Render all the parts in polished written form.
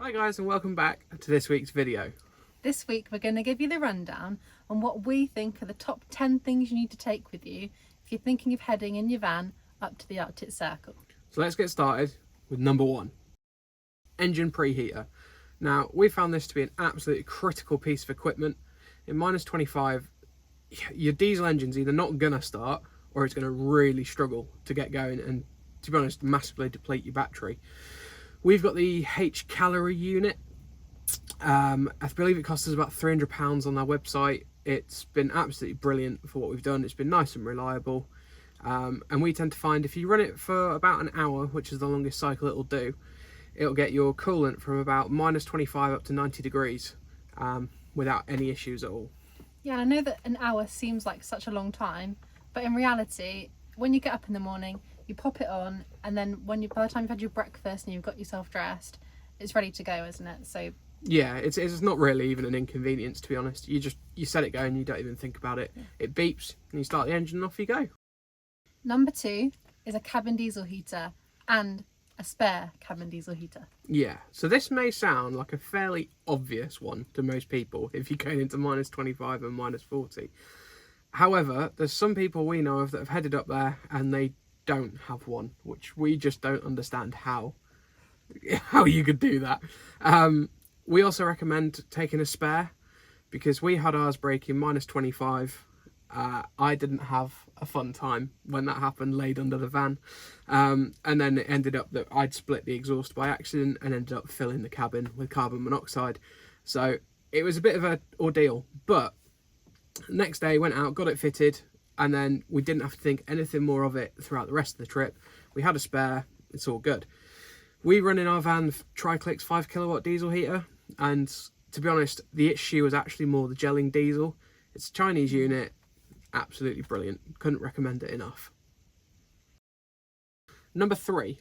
Hi guys, and welcome back to this week's video. This week we're going to give you the rundown on what we think are the top 10 things you need to take with you if you're thinking of heading in your van up to the Arctic Circle. So let's get started with number 1. Engine preheater. Now, we found this to be an absolutely critical piece of equipment. In minus 25, your diesel engine's either not going to start or it's going to really struggle to get going and, to be honest, massively deplete your battery. We've got the H calorie unit. I believe it costs us about £300 on our website. It's been absolutely brilliant for what we've done. It's been nice and reliable. And we tend to find if you run it for about an hour, which is the longest cycle it'll do, it'll get your coolant from about minus 25 up to 90 degrees without any issues at all. Yeah, I know that an hour seems like such a long time, but in reality, when you get up in the morning, you pop it on, and then by the time you've had your breakfast and you've got yourself dressed, it's ready to go, isn't it? So yeah, it's not really even an inconvenience, to be honest. You set it going, you don't even think about it. Yeah. It beeps and you start the engine and off you go. Number 2 is a cabin diesel heater and a spare cabin diesel heater. Yeah, so this may sound like a fairly obvious one to most people if you're going into minus 25 and minus 40. However, there's some people we know of that have headed up there and they don't have one, which we just don't understand how you could do that. We also recommend taking a spare because we had ours break in minus 25. I didn't have a fun time when that happened, laid under the van. And then it ended up that I'd split the exhaust by accident and ended up filling the cabin with carbon monoxide. So it was a bit of an ordeal, but next day went out, got it fitted, and then we didn't have to think anything more of it throughout the rest of the trip. We had a spare, it's all good. We run in our van Triclic's 5 kilowatt diesel heater, and to be honest, the issue was actually more the gelling diesel. It's a Chinese unit, absolutely brilliant. Couldn't recommend it enough. Number 3,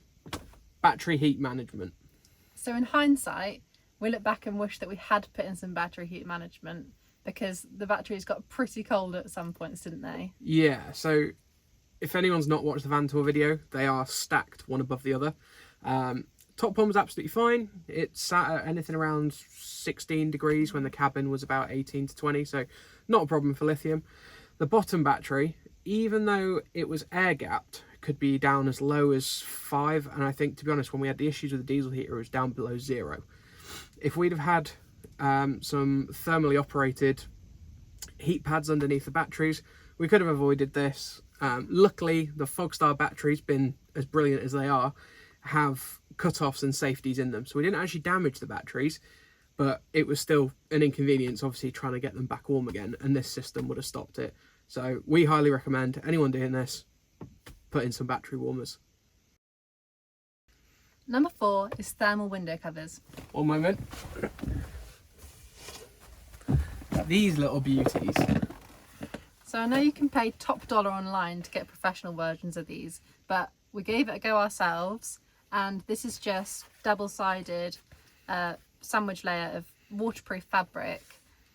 battery heat management. So in hindsight, we look back and wish that we had put in some battery heat management because the batteries got pretty cold at some points, didn't they? Yeah, so if anyone's not watched the van tour video, they are stacked one above the other. Top one was absolutely fine. It sat at anything around 16 degrees when the cabin was about 18 to 20, so not a problem for lithium. The bottom battery, even though it was air gapped, could be down as low as 5, and I think, to be honest, when we had the issues with the diesel heater, it was down below 0. If we'd have had some thermally operated heat pads underneath the batteries, we could have avoided this. Luckily, the Fogstar batteries, been as brilliant as they are, have cut-offs and safeties in them, so we didn't actually damage the batteries, but it was still an inconvenience, obviously, trying to get them back warm again, and this system would have stopped it. So we highly recommend anyone doing this, put in some battery warmers. Number 4 is thermal window covers. One moment. These little beauties. So I know you can pay top dollar online to get professional versions of these, but we gave it a go ourselves, and this is just double-sided sandwich layer of waterproof fabric,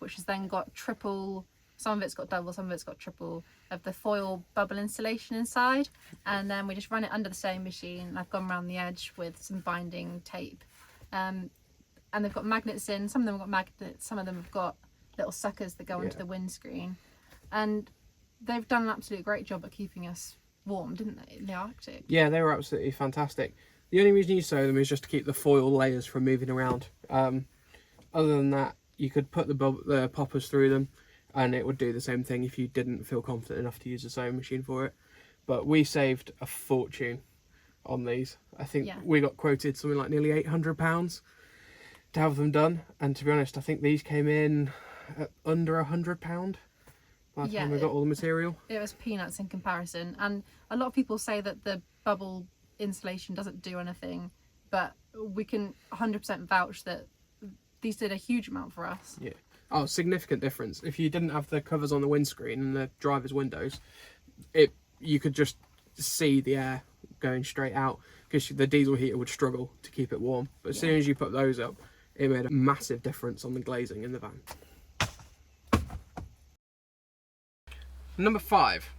which has then got triple, some of it's got double, some of it's got triple, of the foil bubble insulation inside, and then we just run it under the sewing machine. I've gone around the edge with some binding tape, and they've got magnets in. Some of them have got magnets, some of them have got little suckers that go into the windscreen, and they've done an absolute great job at keeping us warm, didn't they, in the Arctic? Yeah, they were absolutely fantastic. The only reason you sew them is just to keep the foil layers from moving around. Other than that, you could put the poppers through them and it would do the same thing if you didn't feel confident enough to use a sewing machine for it. But we saved a fortune on these. I think we got quoted something like nearly £800 to have them done, and to be honest, I think these came in at under £100 by the time we got all the material. It was peanuts in comparison, and a lot of people say that the bubble insulation doesn't do anything, but we can 100% vouch that these did a huge amount for us. Yeah. Oh, significant difference. If you didn't have the covers on the windscreen and the driver's windows, you could just see the air going straight out because the diesel heater would struggle to keep it warm. But as soon as you put those up, it made a massive difference on the glazing in the van. Number 5,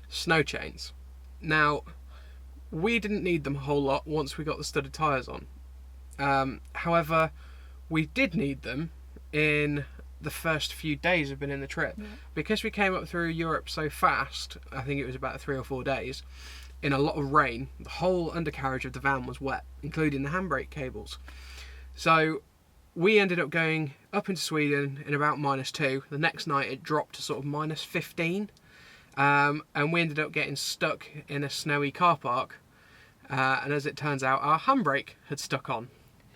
snow chains. Now, we didn't need them a whole lot once we got the studded tyres on. However, we did need them in the first few days of being in the trip. Because we came up through Europe so fast, I think it was about 3 or 4 days, in a lot of rain, the whole undercarriage of the van was wet, including the handbrake cables. So we ended up going up into Sweden in about -2. The next night it dropped to sort of -15. And we ended up getting stuck in a snowy car park. And as it turns out, our handbrake had stuck on.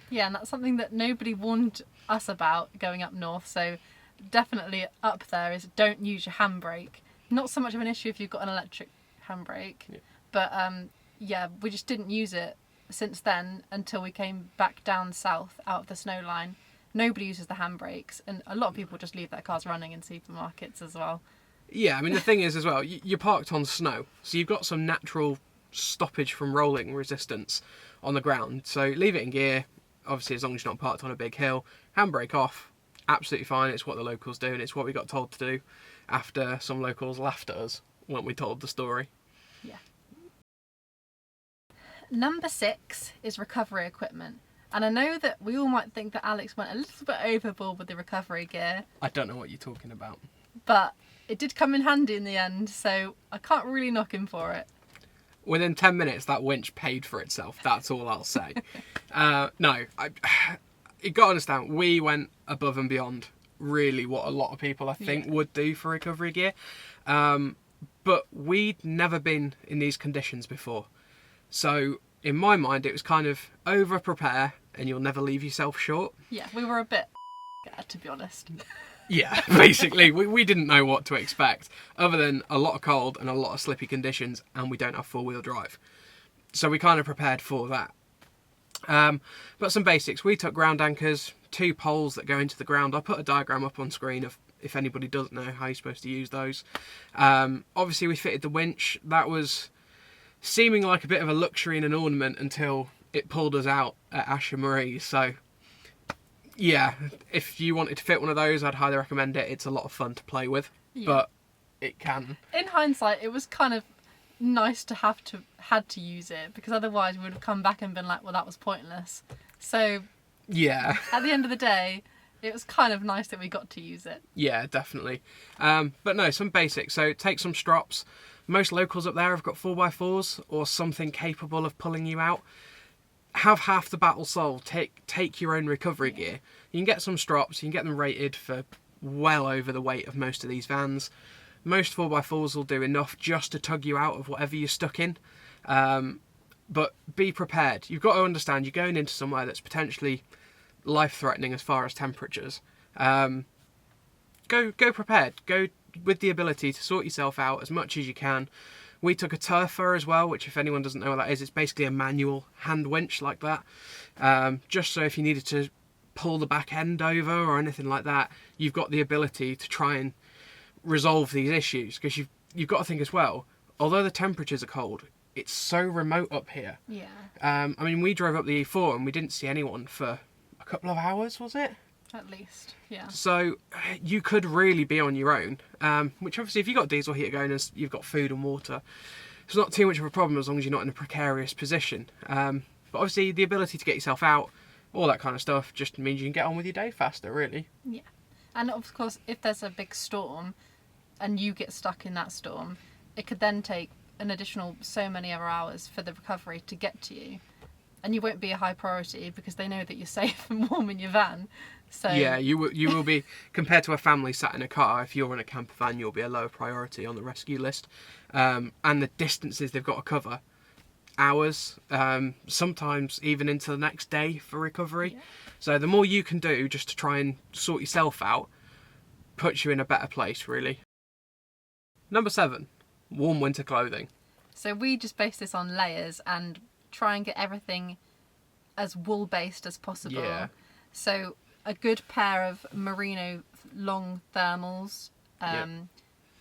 Yeah, and that's something that nobody warned us about going up north. So definitely up there is don't use your handbrake. Not so much of an issue if you've got an electric handbrake, but yeah, we just didn't use it since then until we came back down south out of the snow line. Nobody uses the handbrakes, and a lot of people just leave their cars running in supermarkets as well. Yeah, I mean, the thing is as well, you're parked on snow, so you've got some natural stoppage from rolling resistance on the ground. So leave it in gear, obviously as long as you're not parked on a big hill. Handbrake off, absolutely fine. It's what the locals do, and it's what we got told to do after some locals laughed at us when we told the story. Yeah. Number 6 is recovery equipment. And I know that we all might think that Alex went a little bit overboard with the recovery gear. I don't know what you're talking about. But it did come in handy in the end, so I can't really knock him for it. Within 10 minutes, that winch paid for itself. That's all I'll say. No, you got to understand, we went above and beyond really what a lot of people, I think, would do for recovery gear. But we'd never been in these conditions before. So in my mind, it was kind of over-prepare and you'll never leave yourself short. Yeah, we were a bit to be honest. Yeah, basically, we didn't know what to expect, other than a lot of cold and a lot of slippy conditions, and we don't have four-wheel drive. So we kind of prepared for that. But some basics. We took ground anchors, 2 poles that go into the ground. I'll put a diagram up on screen if anybody doesn't know how you're supposed to use those. Obviously, we fitted the winch. That was seeming like a bit of a luxury and an ornament until it pulled us out at Asher Marie. So yeah, if you wanted to fit one of those, I'd highly recommend it. It's a lot of fun to play with, but it can. In hindsight, it was kind of nice to had to use it, because otherwise we would have come back and been like, well, that was pointless. So yeah, at the end of the day, it was kind of nice that we got to use it. Yeah, definitely. But no, some basics. So take some strops. Most locals up there have got 4x4s or something capable of pulling you out. Have half the battle solved. Take your own recovery gear. You can get some strops. You can get them rated for well over the weight of most of these vans. Most 4x4s will do enough just to tug you out of whatever you're stuck in. But be prepared. You've got to understand you're going into somewhere that's potentially life-threatening as far as temperatures. Go prepared. Go with the ability to sort yourself out as much as you can. We took a turfer as well, which if anyone doesn't know what that is, it's basically a manual hand winch like that. Just so if you needed to pull the back end over or anything like that, you've got the ability to try and resolve these issues. Because you've got to think as well, although the temperatures are cold, it's so remote up here. Yeah. I mean, we drove up the E4 and we didn't see anyone for a couple of hours, was it? At least, yeah. So you could really be on your own, which obviously if you've got diesel heater going and you've got food and water, it's not too much of a problem as long as you're not in a precarious position. But obviously the ability to get yourself out, all that kind of stuff, just means you can get on with your day faster, really. Yeah. And of course, if there's a big storm and you get stuck in that storm, it could then take an additional so many other hours for the recovery to get to you. And you won't be a high priority because they know that you're safe and warm in your van. So yeah, you will be, compared to a family sat in a car, if you're in a camper van, you'll be a lower priority on the rescue list. And the distances they've got to cover, hours, sometimes even into the next day for recovery. Yeah. So the more you can do just to try and sort yourself out, puts you in a better place, really. Number 7, warm winter clothing. So we just base this on layers and try and get everything as wool based as possible. Yeah. So a good pair of merino long thermals,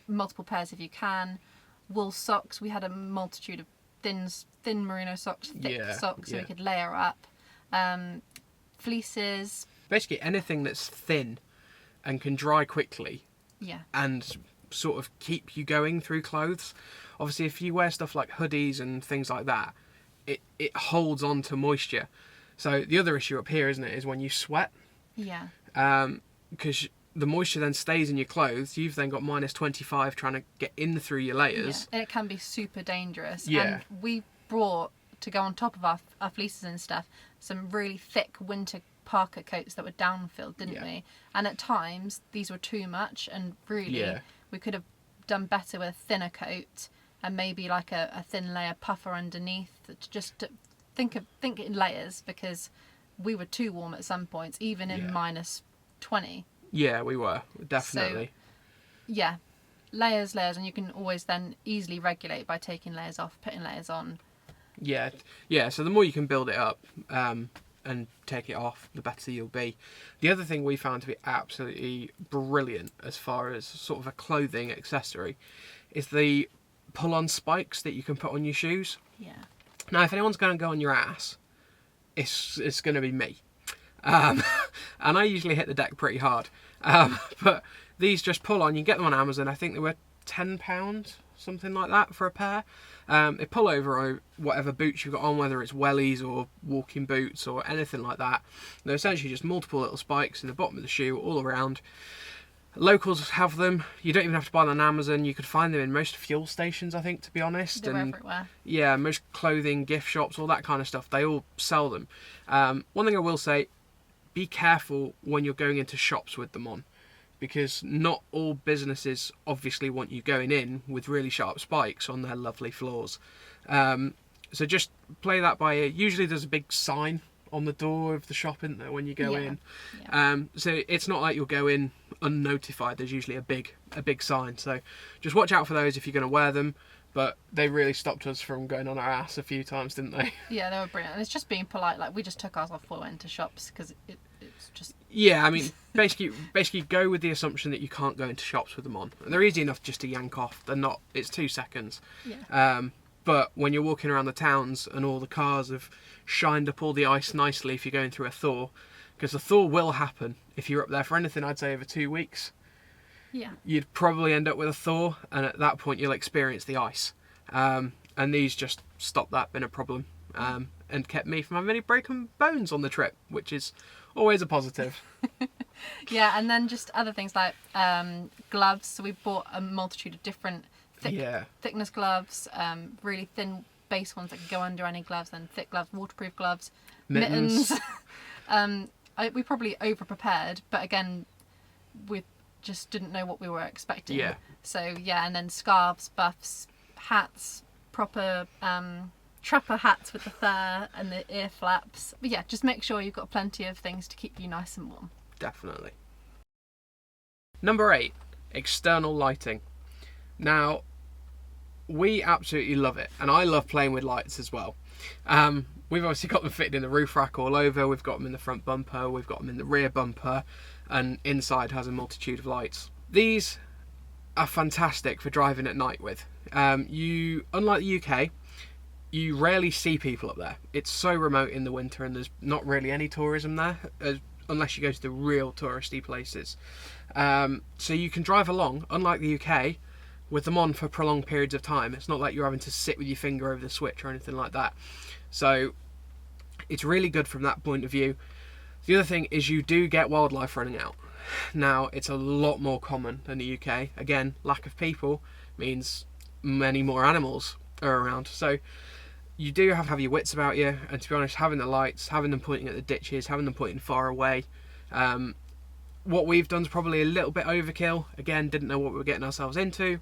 multiple pairs if you can. Wool socks. We had a multitude of thin merino socks, thick socks, so we could layer up. Fleeces. Basically anything that's thin and can dry quickly. Yeah. And sort of keep you going through clothes. Obviously, if you wear stuff like hoodies and things like that, it holds on to moisture. So the other issue up here, isn't it, is when you sweat. Yeah. Because the moisture then stays in your clothes. You've then got minus 25 trying to get in through your layers. Yeah. And it can be super dangerous. Yeah. And we brought, to go on top of our fleeces and stuff, some really thick winter parka coats that were down-filled, didn't we? And at times these were too much, and really we could have done better with a thinner coat and maybe like a thin layer puffer underneath, just to think in layers, because we were too warm at some points, even in minus 20. Yeah, we were, definitely. So, yeah, layers, and you can always then easily regulate by taking layers off, putting layers on. Yeah, so the more you can build it up and take it off, the better you'll be. The other thing we found to be absolutely brilliant as far as sort of a clothing accessory is the pull-on spikes that you can put on your shoes. Yeah. Now, if anyone's going to go on your ass, it's going to be me. And I usually hit the deck pretty hard. But these just pull on. You can get them on Amazon. I think they were £10, something like that, for a pair. They pull over whatever boots you've got on, whether it's wellies or walking boots or anything like that. They're essentially just multiple little spikes in the bottom of the shoe all around. Locals have them. You don't even have to buy them on Amazon. You could find them in most fuel stations, I think, to be honest. They're everywhere. Yeah, most clothing, gift shops, all that kind of stuff. They all sell them. One thing I will say, be careful when you're going into shops with them on, because not all businesses obviously want you going in with really sharp spikes on their lovely floors. So just play that by ear. Usually there's a big sign on the door of the shop, isn't there, when you go in? Yeah. So it's not like you'll go in unnotified. There's usually a big sign. So just watch out for those if you're going to wear them. But they really stopped us from going on our ass a few times, didn't they? Yeah, they were brilliant. And it's just being polite. Like, we just took ours off before we went to shops, because it's just... Yeah, I mean, basically go with the assumption that you can't go into shops with them on. They're easy enough just to yank off. They're not... It's 2 seconds. Yeah. But when you're walking around the towns and all the cars have shined up all the ice nicely if you're going through a thaw, because the thaw will happen if you're up there for anything, I'd say, over 2 weeks. Yeah. You'd probably end up with a thaw, and at that point you'll experience the ice. And these just stopped that being a problem, and kept me from having any broken bones on the trip, which is always a positive. Yeah, and then just other things like gloves. So we bought a multitude of different thickness gloves, really thin base ones that can go under any gloves, then thick gloves, waterproof gloves, mittens. We probably over prepared, but again, we just didn't know what we were expecting. Yeah. So yeah, and then scarves, buffs, hats, proper trapper hats with the fur and the ear flaps. But yeah, just make sure you've got plenty of things to keep you nice and warm. Definitely. Number 8, external lighting. Now, we absolutely love it, and I love playing with lights as well. We've obviously got them fitted in the roof rack all over. We've got them in the front bumper, we've got them in the rear bumper, and inside has a multitude of lights. These are fantastic for driving at night with. Unlike the UK, you rarely see people up there. It's so remote in the winter, and there's not really any tourism there, unless you go to the real touristy places. So you can drive along, unlike the UK, with them on for prolonged periods of time. It's not like you're having to sit with your finger over the switch or anything like that. So it's really good from that point of view. The other thing is you do get wildlife running out. Now, it's a lot more common than the UK. Again, lack of people means many more animals are around. So you do have to have your wits about you, and to be honest, having the lights, having them pointing at the ditches, having them pointing far away. What we've done is probably a little bit overkill. Again, didn't know what we were getting ourselves into,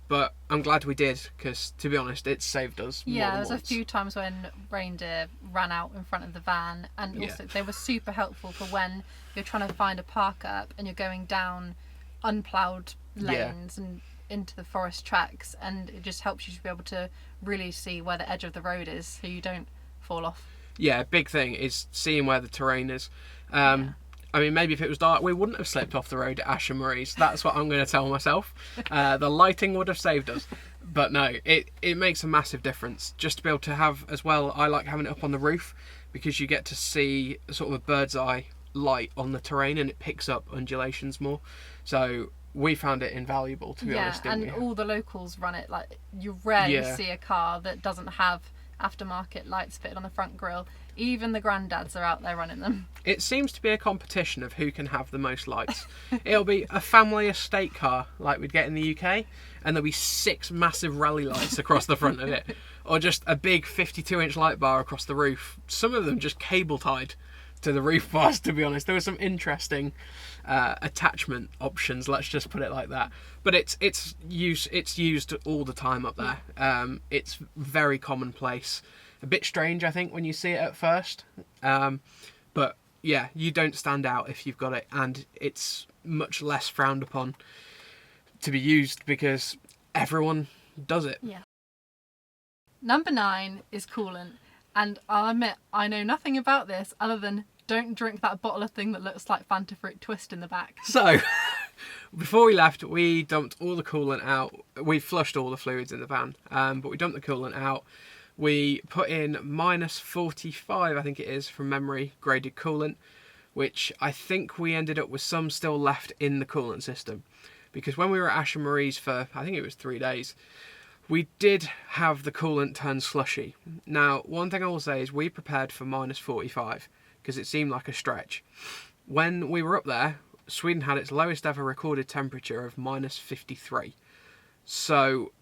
but I'm glad we did, because to be honest, it saved us more than there was once. a few times when reindeer ran out in front of the van, and also they were super helpful for when you're trying to find a park up and you're going down unploughed lanes and into the forest tracks, and it just helps you to be able to really see where the edge of the road is so you don't fall off. Yeah, big thing is seeing where the terrain is. I mean, maybe if it was dark, we wouldn't have slipped off the road at Ash and Marie's. That's what I'm going to tell myself. The lighting would have saved us. But no, it makes a massive difference. Just to be able to have, as well, I like having it up on the roof, because you get to see sort of a bird's eye light on the terrain, and it picks up undulations more. So we found it invaluable, to be honest. And all the locals run it. Like, you rarely see a car that doesn't have aftermarket lights fitted on the front grille. Even the granddads are out there running them. It seems to be a competition of who can have the most lights. It'll be a family estate car like we'd get in the UK, and there'll be 6 massive rally lights across the front of it, or just a big 52-inch light bar across the roof. Some of them just cable tied to the roof bars, to be honest. There were some interesting attachment options, let's just put it like that. But it's used all the time up there. It's very commonplace. A bit strange, I think, when you see it at first. But yeah, you don't stand out if you've got it, and it's much less frowned upon to be used because everyone does it. Yeah. Number 9 is coolant. And I'll admit, I know nothing about this other than don't drink that bottle of thing that looks like Fanta Fruit Twist in the back. So, before we left, we dumped all the coolant out. We flushed all the fluids in the van, but we dumped the coolant out. We put in -45, I think it is, from memory, graded coolant, which I think we ended up with some still left in the coolant system. Because when we were at Ash and Marie's for, I think it was 3 days, we did have the coolant turn slushy. Now, one thing I will say is we prepared for -45 because it seemed like a stretch. When we were up there, Sweden had its lowest ever recorded temperature of -53. So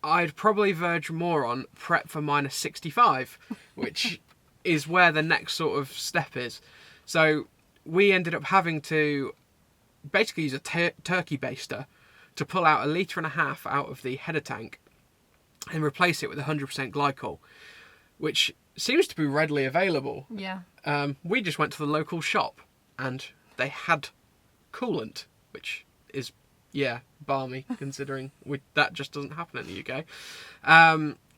I'd probably verge more on prep for -65, which is where the next sort of step is. So we ended up having to basically use a turkey baster to pull out 1.5 litres out of the header tank and replace it with 100% glycol, which seems to be readily available. Yeah. We just went to the local shop and they had coolant, which is, yeah, balmy considering that just doesn't happen in the UK.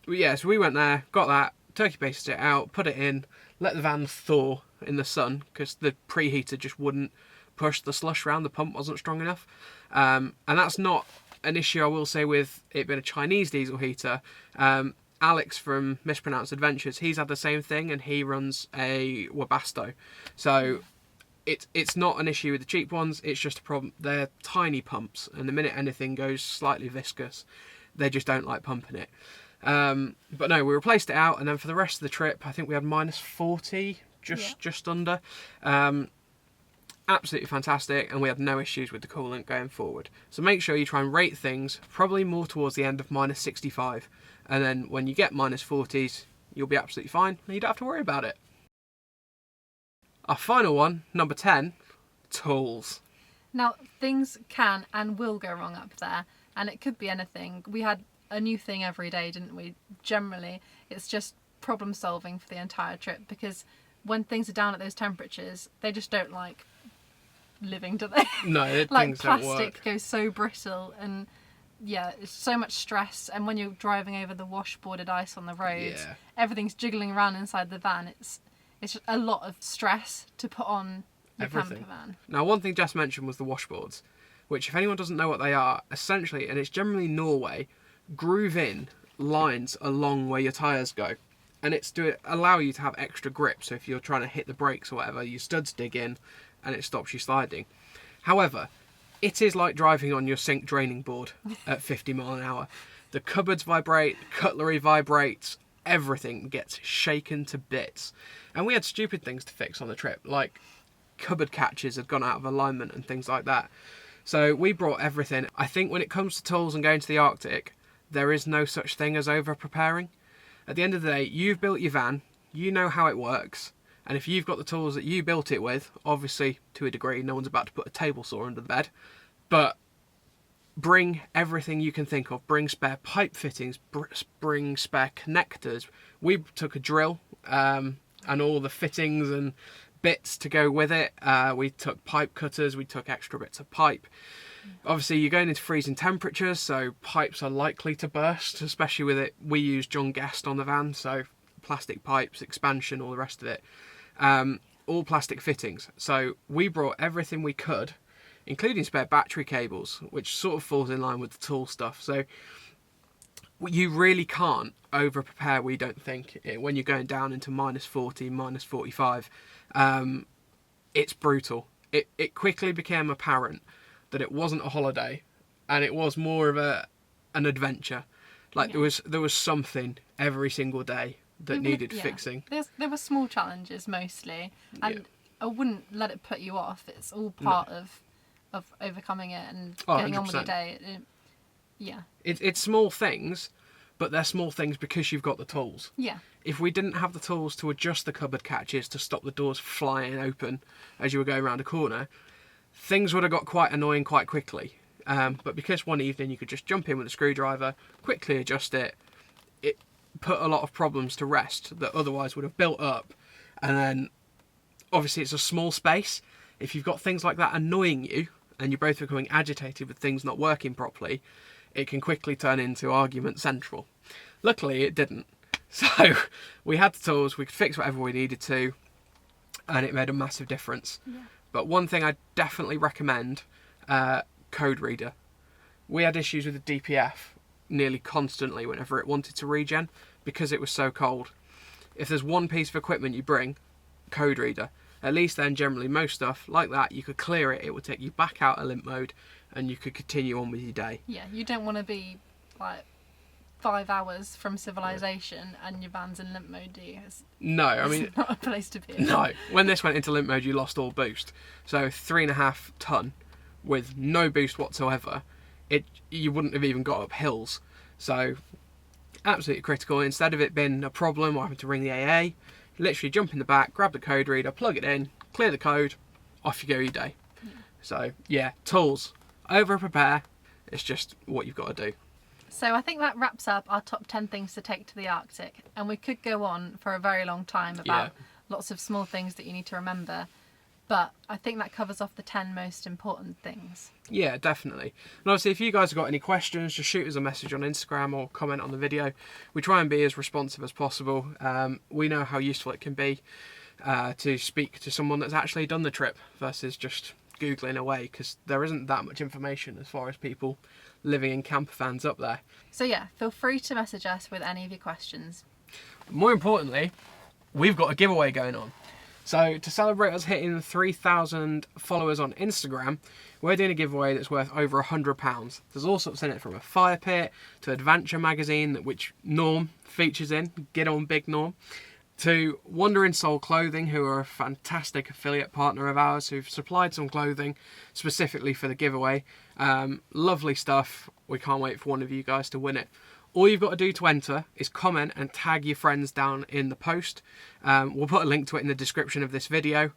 But yeah, so we went there, got that, turkey basted it out, put it in, let the van thaw in the sun because the preheater just wouldn't push the slush around, the pump wasn't strong enough. And that's not an issue, I will say, with it being a Chinese diesel heater. Alex from Mispronounced Adventures, he's had the same thing and he runs a Webasto. So it's not an issue with the cheap ones, it's just a problem. They're tiny pumps and the minute anything goes slightly viscous, they just don't like pumping it. But no, we replaced it out, and then for the rest of the trip, I think we had -40, just under. Absolutely fantastic, and we had no issues with the coolant going forward. So make sure you try and rate things probably more towards the end of -65, and then when you get -40s, you'll be absolutely fine and you don't have to worry about it. Our final one, number 10, tools. Now, things can and will go wrong up there, and it could be anything. We had a new thing every day, didn't we? Generally, it's just problem solving for the entire trip, because when things are down at those temperatures, they just don't like living, do they? No, like things don't work. plastic goes so brittle, and yeah, it's so much stress. And when you're driving over the washboarded ice on the roads, everything's jiggling around inside the van. It's just a lot of stress to put on your camper van. Now, one thing Jess mentioned was the washboards, which, if anyone doesn't know what they are, essentially, and it's generally Norway, groove in lines along where your tyres go. And it's to allow you to have extra grip. So if you're trying to hit the brakes or whatever, your studs dig in and it stops you sliding. However, it is like driving on your sink draining board at 50 mile an hour. The cupboards vibrate, cutlery vibrates, everything gets shaken to bits. And we had stupid things to fix on the trip, like cupboard catches had gone out of alignment and things like that. So we brought everything. I think when it comes to tools and going to the Arctic, there is no such thing as over-preparing. At the end of the day, you've built your van, you know how it works, and if you've got the tools that you built it with, obviously, to a degree, no one's about to put a table saw under the bed, but bring everything you can think of. Bring spare pipe fittings, bring spare connectors. We took a drill and all the fittings and bits to go with it. We took pipe cutters, we took extra bits of pipe. Obviously, you're going into freezing temperatures, so pipes are likely to burst, especially with it. We use John Guest on the van, so plastic pipes, expansion, all the rest of it. All plastic fittings. So we brought everything we could, including spare battery cables, which sort of falls in line with the tool stuff. So you really can't over-prepare, we don't think, when you're going down into -40, -45. It's brutal. It quickly became apparent that it wasn't a holiday, and it was more of an adventure. Like there was something every single day that needed fixing. There were small challenges mostly, and I wouldn't let it put you off. It's all part of overcoming it and getting 100%. on with your day. It's small things, but they're small things because you've got the tools. Yeah. If we didn't have the tools to adjust the cupboard catches to stop the doors flying open as you were going around a corner, things would have got quite annoying quite quickly. But because one evening you could just jump in with a screwdriver, quickly adjust it, it put a lot of problems to rest that otherwise would have built up. And then, obviously, it's a small space. If you've got things like that annoying you, and you're both becoming agitated with things not working properly, it can quickly turn into argument central. Luckily, it didn't. So, we had the tools, we could fix whatever we needed to, and it made a massive difference. Yeah. But one thing I definitely recommend, code reader. We had issues with the DPF nearly constantly whenever it wanted to regen because it was so cold. If there's one piece of equipment you bring, code reader. At least then generally most stuff like that you could clear it, it would take you back out of limp mode and you could continue on with your day. Yeah, you don't want to be like 5 hours from civilization and your van's in limp mode, do you? No, I mean, it's not a place to be. No, when this went into limp mode you lost all boost. So 3.5 ton with no boost whatsoever, you wouldn't have even got up hills. So absolutely critical. Instead of it being a problem or having to ring the AA, literally jump in the back, grab the code reader, plug it in, clear the code, off you go your day. Yeah. So yeah, tools. Over prepare. It's just what you've got to do. So I think that wraps up our top 10 things to take to the Arctic, and we could go on for a very long time about lots of small things that you need to remember. But I think that covers off the 10 most important things. Yeah, definitely. And obviously, if you guys have got any questions, just shoot us a message on Instagram or comment on the video. We try and be as responsive as possible. We know how useful it can be to speak to someone that's actually done the trip versus just Googling away, because there isn't that much information as far as people living in campervans up there. So yeah, feel free to message us with any of your questions. More importantly, we've got a giveaway going on. So to celebrate us hitting 3,000 followers on Instagram, we're doing a giveaway that's worth over £100. There's all sorts in it, from a fire pit to Adventure magazine, which Norm features in, get on big Norm, to Wandering Soul Clothing, who are a fantastic affiliate partner of ours, who've supplied some clothing specifically for the giveaway. Lovely stuff. We can't wait for one of you guys to win it. All you've got to do to enter is comment and tag your friends down in the post. We'll put a link to it in the description of this video.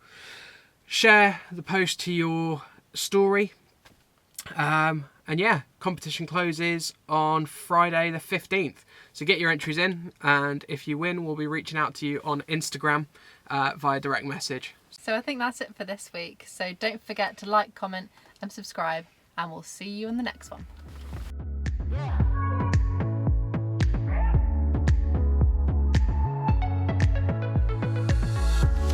Share the post to your story. And yeah, competition closes on Friday the 15th. So get your entries in, and if you win, we'll be reaching out to you on Instagram via direct message. So I think that's it for this week. So don't forget to like, comment and subscribe, and we'll see you in the next one.